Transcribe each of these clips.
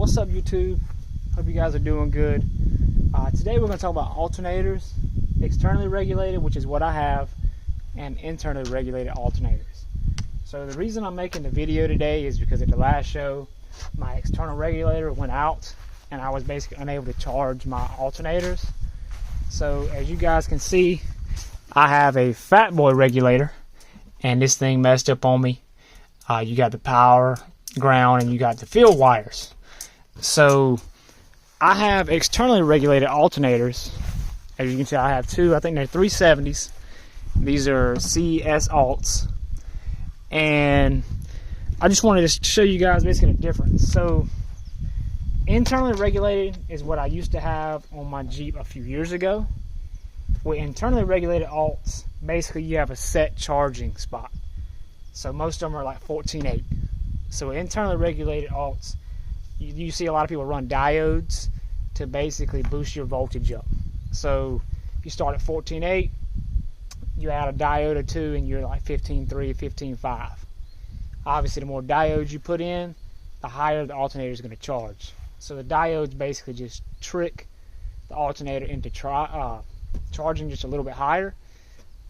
What's up, YouTube? Hope you guys are doing good. Today we're going to talk about alternators, externally regulated, which is what I have, and internally regulated alternators. So the reason I'm making the video today is because at the last show my external regulator went out and I was basically unable to charge my alternators. So as you guys can see, I have a fat boy regulator and this thing messed up on me. You got the power, ground, and you got the field wires. So I have externally regulated alternators. As you can see, I have two. I think they're 370s. These are CS alts, and I just wanted to show you guys basically the difference. So internally regulated is what I used to have on my Jeep a few years ago. With internally regulated alts, basically you have a set charging spot. So most of them are like 14.8. So internally regulated alts, you see a lot of people run diodes to basically boost your voltage up. So if you start at 14.8, you add a diode or two and you're like 15.3, 15.5. Obviously the more diodes you put in, the higher the alternator is going to charge. So the diodes basically just trick the alternator into charging just a little bit higher.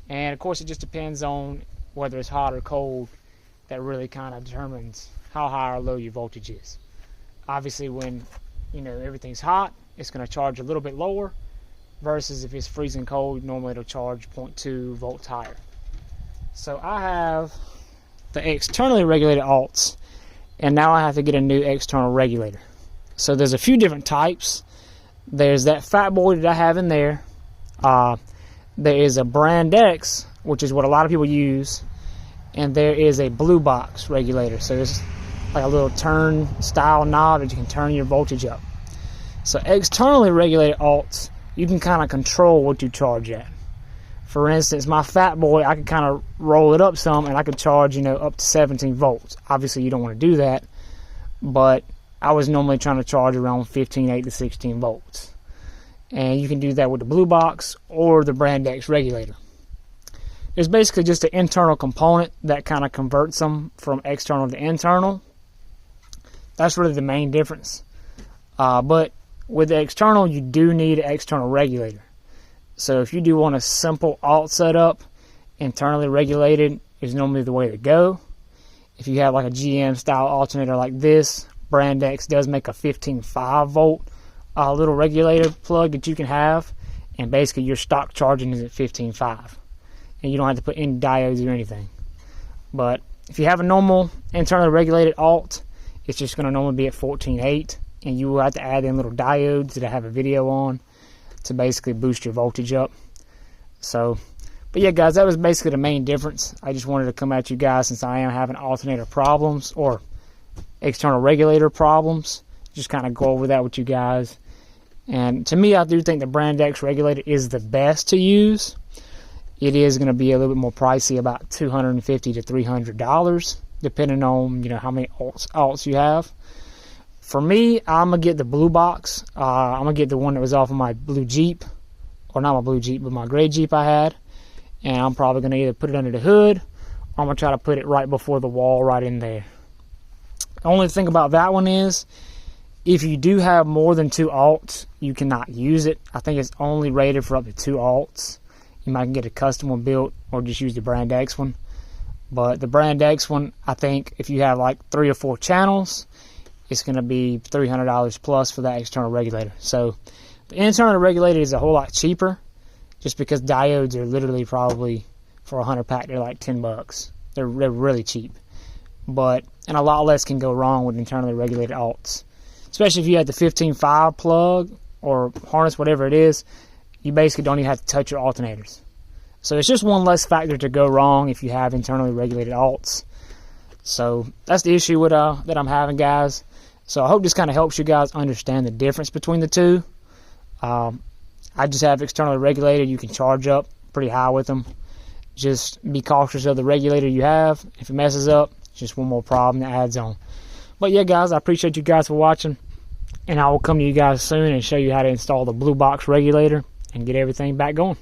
And of course it just depends on whether it's hot or cold. That really kind of determines how high or low your voltage is. Obviously when everything's hot, it's going to charge a little bit lower, versus if it's freezing cold, normally it'll charge 0.2 volts higher. So I have the externally regulated alts, and now I have to get a new external regulator. So there's a few different types. There's that fat boy that I have in there. There is a brand X, which is what a lot of people use, and there is a blue box regulator. So it's like a little turn style knob that you can turn your voltage up. So externally regulated alts, you can kind of control what you charge at. For instance, my fat boy, I can kind of roll it up some and I could charge up to 17 volts. Obviously you don't want to do that, but I was normally trying to charge around 15.8 to 16 volts. And you can do that with the blue box or the brand X regulator. There's basically just an internal component that kind of converts them from external to internal. That's really the main difference. But with the external, you do need an external regulator. So if you do want a simple alt setup, internally regulated is normally the way to go. If you have like a GM style alternator like this, brand X does make a 15.5 volt little regulator plug that you can have, and basically your stock charging is at 15.5, and you don't have to put any diodes or anything. But if you have a normal internally regulated alt, it's just going to normally be at 14.8, and you will have to add in little diodes that I have a video on to basically boost your voltage up. So, but yeah guys, that was basically the main difference. I just wanted to come at you guys since I am having alternator problems or external regulator problems. Just kind of go over that with you guys. And to me, I do think the brand X regulator is the best to use. It is going to be a little bit more pricey, about $250 to $300, depending on how many alts you have. For me, I'm gonna get the blue box. I'm gonna get the one that was off of my blue Jeep, or not my blue Jeep, but my gray Jeep I had. And I'm probably gonna either put it under the hood, or I'm gonna try to put it right before the wall, right in there. The only thing about that one is, if you do have more than 2 alts, you cannot use it. I think it's only rated for up to 2 alts. You might get a custom one built, or just use the brand X one. But the brand X one, I think if you have like 3 or 4 channels, it's going to be $300 plus for that external regulator. So the internal regulator is a whole lot cheaper, just because diodes are literally probably for a 100 pack, they're like $10. They're really cheap. And a lot less can go wrong with internally regulated alts. Especially if you have the 15.5 plug or harness, whatever it is, you basically don't even have to touch your alternators. So it's just one less factor to go wrong if you have internally regulated alts. So that's the issue with that I'm having, guys. So I hope this kind of helps you guys understand the difference between the two. I just have externally regulated. You can charge up pretty high with them. Just be cautious of the regulator you have. If it messes up, it's just one more problem that adds on. But yeah guys, I appreciate you guys for watching, and I will come to you guys soon and show you how to install the blue box regulator and get everything back going.